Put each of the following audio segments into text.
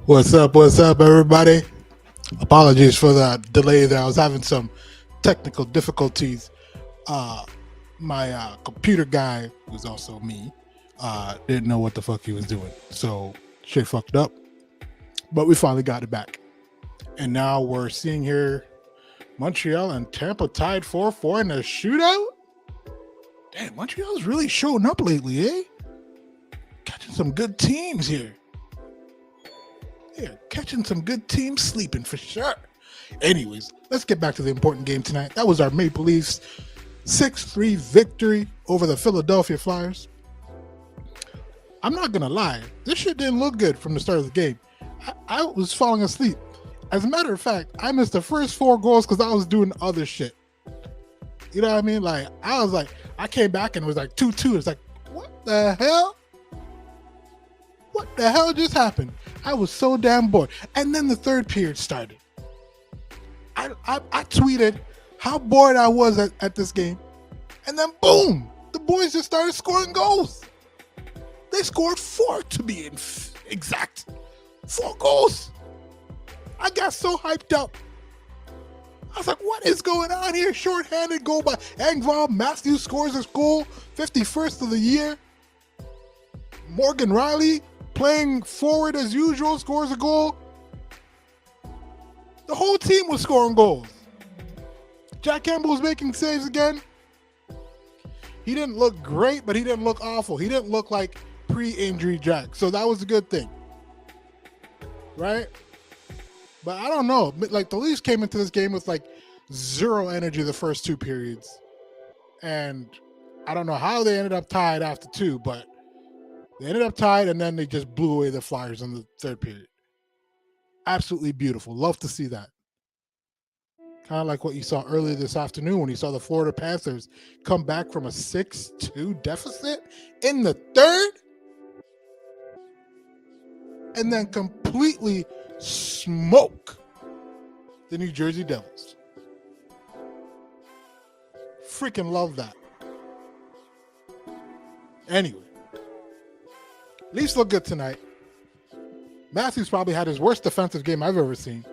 What's up, everybody? Apologies for the delay there. I was having some technical difficulties. Uh, my computer guy, who's also me, didn't know what the fuck he was doing. So shit fucked up. But we finally got it back. And now we're seeing here Montreal and Tampa tied 4-4 in a shootout. Damn, Montreal's really showing up lately, eh? Catching some good teams here. Yeah, catching some good teams sleeping for sure. Anyways, let's get back to the important game tonight. That was our Maple Leafs 6-3 victory over the Philadelphia Flyers. I'm not gonna lie, this shit didn't look good from the start of the game. I was falling asleep. As a matter of fact, I missed the first 4 goals because I was doing other shit. You know what I mean? Like, I came back and it was like 2-2. It's like, what the hell? What the hell just happened? I was so damn bored. And then the third period started. I tweeted how bored I was at this game. And then boom, the boys just started scoring goals. They scored 4 to be exact. 4 goals. I got so hyped up. I was like, what is going on here? Shorthanded goal by Engvall. Matthews scores his goal, 51st of the year. Morgan Riley, playing forward as usual, scores a goal. The whole team was scoring goals. Jack Campbell was making saves again. He didn't look great, but he didn't look awful. He didn't look like pre-injury Jack. So that was a good thing. Right? But I don't know. Like, the Leafs came into this game with like zero energy the first 2 periods. And I don't know how they ended up tied after 2, but they ended up tied, and then they just blew away the Flyers in the third period. Absolutely beautiful. Love to see that. Kind of like what you saw earlier this afternoon when you saw the Florida Panthers come back from a 6-2 deficit in the third and then completely smoke the New Jersey Devils. Freaking love that. Anyway. Leafs look good tonight. Matthews probably had his worst defensive game I've ever seen.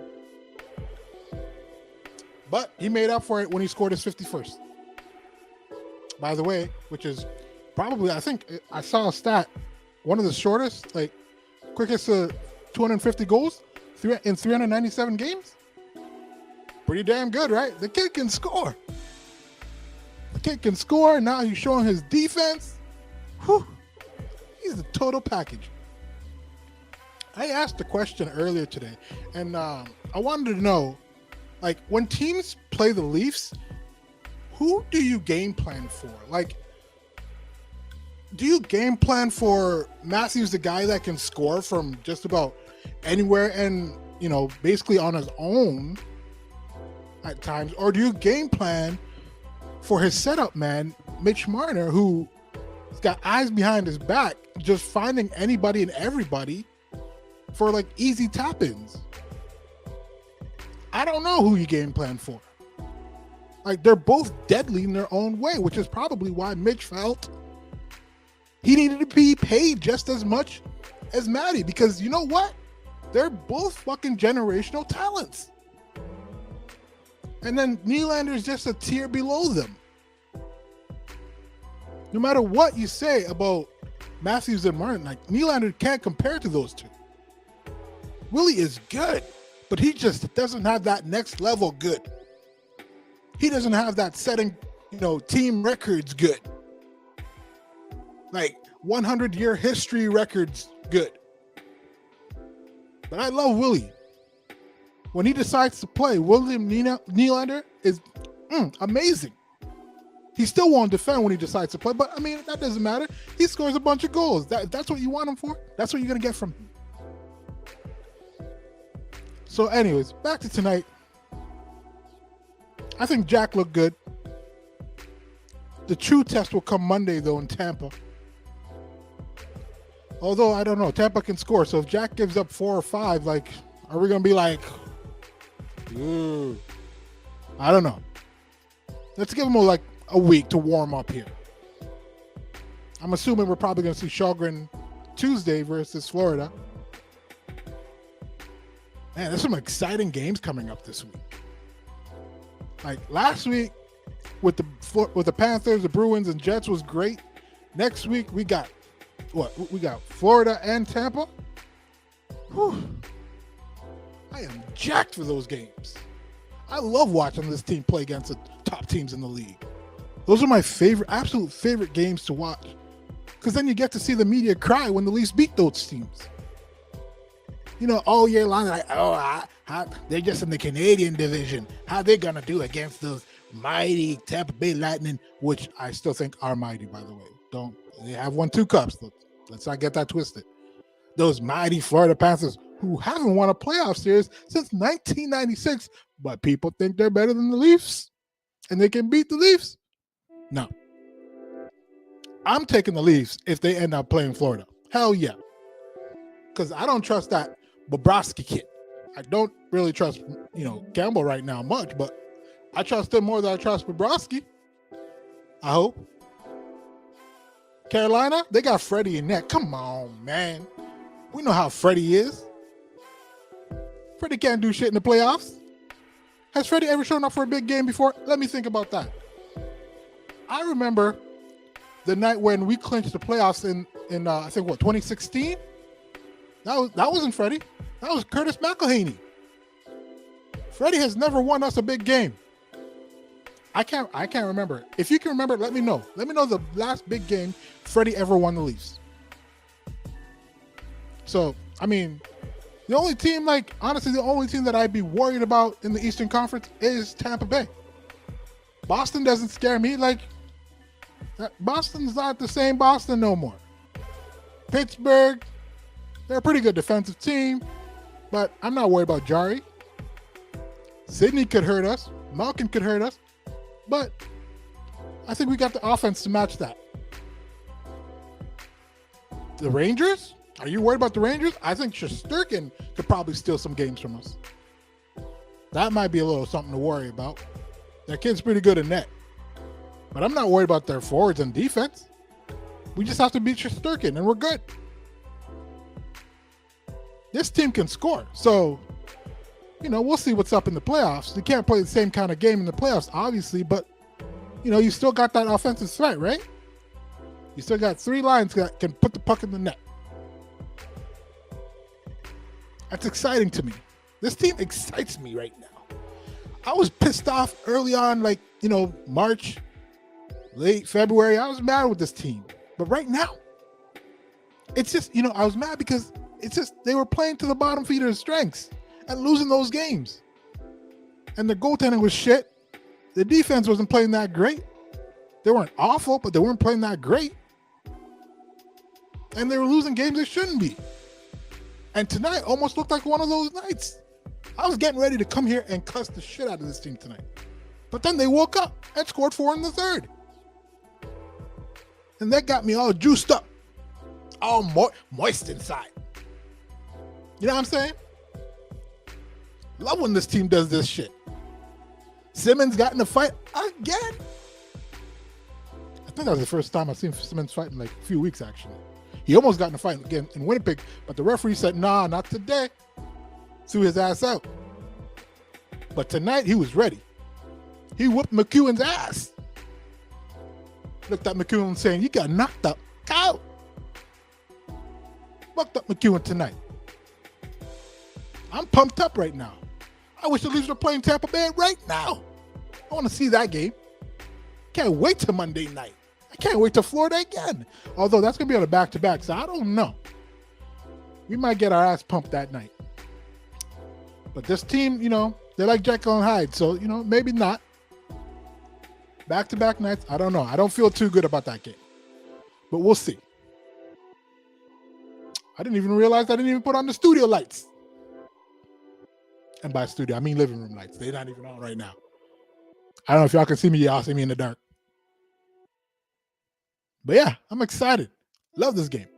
But he made up for it when he scored his 51st. By the way, which is probably, I think, I saw a stat, one of the shortest, like, quickest 250 goals in 397 games. Pretty damn good, right? The kid can score. The kid can score. Now he's showing his defense. Whew. He's the total package. I asked a question earlier today, and I wanted to know, like, when teams play the Leafs, who do you game plan for? Like, do you game plan for Matthews, the guy that can score from just about anywhere and, you know, basically on his own at times? Or do you game plan for his setup man, Mitch Marner, who has got eyes behind his back, just finding anybody and everybody for like easy tap-ins? I don't know who you game plan for. Like, they're both deadly in their own way, which is probably why Mitch felt he needed to be paid just as much as Matty, because you know what? They're both fucking generational talents. And then Nylander's just a tier below them. No matter what you say about Matthews and Martin, like, Nylander can't compare to those two. Willie is good, but he just doesn't have that next level good. He doesn't have that setting, you know, team records good. Like 100-year history records good. But I love Willie. When he decides to play, William Nylander is amazing. He still won't defend when he decides to play, but I mean, that doesn't matter. He scores a bunch of goals. That's what you want him for. That's what you're going to get from him. So anyways, back to tonight. I think Jack looked good. The true test will come Monday, though, in Tampa. Although, I don't know. Tampa can score. So if Jack gives up 4 or 5, like, are we going to be like, ooh, I don't know. Let's give him like a week to warm up here. I'm assuming we're probably going to see Shalgren Tuesday versus Florida. Man, there's some exciting games coming up this week. Like last week with the Panthers, the Bruins, and Jets was great. Next week we got what? We got Florida and Tampa. Whew. I am jacked for those games. I love watching this team play against the top teams in the league. Those are my absolute favorite games to watch. Because then you get to see the media cry when the Leafs beat those teams. You know, all year long, like, they're just in the Canadian division. How they gonna do against those mighty Tampa Bay Lightning, which I still think are mighty, by the way. They have won 2 cups. Let's not get that twisted. Those mighty Florida Panthers, who haven't won a playoff series since 1996, but people think they're better than the Leafs and they can beat the Leafs. No. I'm taking the Leafs if they end up playing Florida. Hell yeah. Because I don't trust that Bobrovsky kid. I don't really trust, Campbell right now much, but I trust him more than I trust Bobrovsky. I hope. Carolina, they got Freddie in net. Come on, man. We know how Freddie is. Freddie can't do shit in the playoffs. Has Freddie ever shown up for a big game before? Let me think about that. I remember the night when we clinched the playoffs in I think 2016. That wasn't Freddie. That was Curtis McElhaney. Freddie has never won us a big game. I can't remember. If you can remember, let me know. Let me know the last big game Freddie ever won the Leafs. So, I mean, the only team that I'd be worried about in the Eastern Conference is Tampa Bay. Boston doesn't scare me. Boston's not the same Boston no more. Pittsburgh, they're a pretty good defensive team, but I'm not worried about Jari. Sydney could hurt us. Malkin could hurt us, but I think we got the offense to match that. The Rangers? Are you worried about the Rangers? I think Shesterkin could probably steal some games from us. That might be a little something to worry about. That kid's pretty good in net. But I'm not worried about their forwards and defense. We just have to beat Shesterkin, and we're good. This team can score. So, we'll see what's up in the playoffs. You can't play the same kind of game in the playoffs, obviously, but, you still got that offensive threat, right? You still got 3 lines that can put the puck in the net. That's exciting to me. This team excites me right now. I was pissed off early on, March, late February. I was mad with this team. But right now, it's just, I was mad because it's just they were playing to the bottom feed of their strengths and losing those games. And the goaltending was shit. The defense wasn't playing that great. They weren't awful, but they weren't playing that great. And they were losing games they shouldn't be. And tonight almost looked like one of those nights. I was getting ready to come here and cuss the shit out of this team tonight. But then they woke up and scored 4 in the third. And that got me all juiced up. All moist inside. You know what I'm saying? Love when this team does this shit. Simmons got in a fight again. I think that was the first time I've seen Simmons fight in like a few weeks, actually. He almost got in a fight again in Winnipeg, but the referee said, nah, not today. Threw his ass out. But tonight, he was ready. He whooped McEwen's ass. Looked at McEwen saying, you got knocked out. Fucked up McEwen tonight. I'm pumped up right now. I wish the Leafs were playing Tampa Bay right now. I want to see that game. Can't wait till Monday night. I can't wait till Florida again. Although that's going to be on a back-to-back, so I don't know. We might get our ass pumped that night. But this team, they like Jekyll and Hyde, so, maybe not. Back-to-back nights, I don't know. I don't feel too good about that game. But we'll see. I didn't even realize I didn't even put on the studio lights. And by studio, I mean living room lights. They're not even on right now. I don't know if y'all can see me. Y'all see me in the dark. But yeah, I'm excited. Love this game.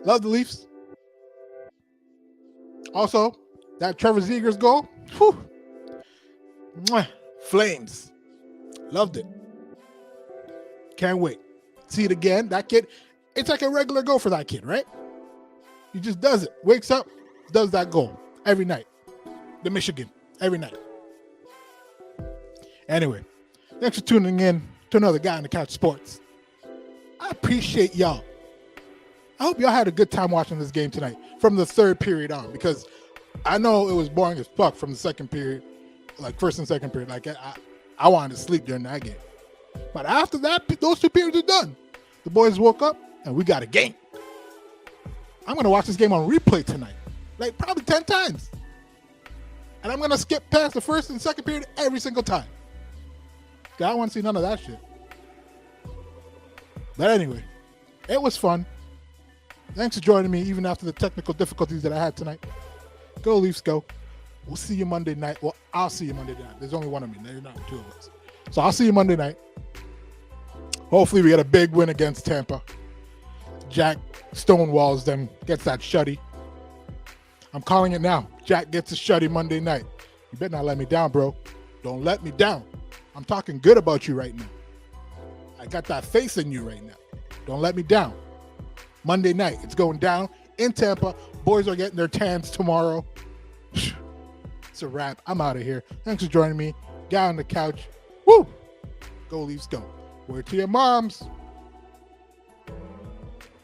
Love the Leafs. Also, that Trevor Zegras goal. Whew. Mwah. Flames. Loved it. Can't wait. See it again. That kid, it's like a regular goal for that kid, right? He just does it. Wakes up, does that goal every night. the Michigan every night. Anyway, thanks for tuning in to another Guy on the Couch Sports. I appreciate y'all. I hope y'all had a good time watching this game tonight from the third period on, because I know it was boring as fuck from the second period, like first and second period. Like I wanted to sleep during that game. But after that, those 2 periods are done. The boys woke up and we got a game. I'm going to watch this game on replay tonight, like probably 10 times. And I'm going to skip past the first and second period every single time. I don't want to see none of that shit. But anyway, it was fun. Thanks for joining me even after the technical difficulties that I had tonight. Go Leafs, go. We'll see you Monday night. Well, I'll see you Monday night. There's only one of me. There's not 2 of us. So I'll see you Monday night. Hopefully we get a big win against Tampa. Jack stonewalls them, gets that shutty. I'm calling it now. Jack gets a shutty Monday night. You better not let me down, bro. Don't let me down. I'm talking good about you right now. I got that face in you right now. Don't let me down. Monday night, it's going down in Tampa. Boys are getting their tans tomorrow. It's a wrap. I'm out of here. Thanks for joining me. Guy on the Couch. Woo! Go Leafs, go. Word to your moms.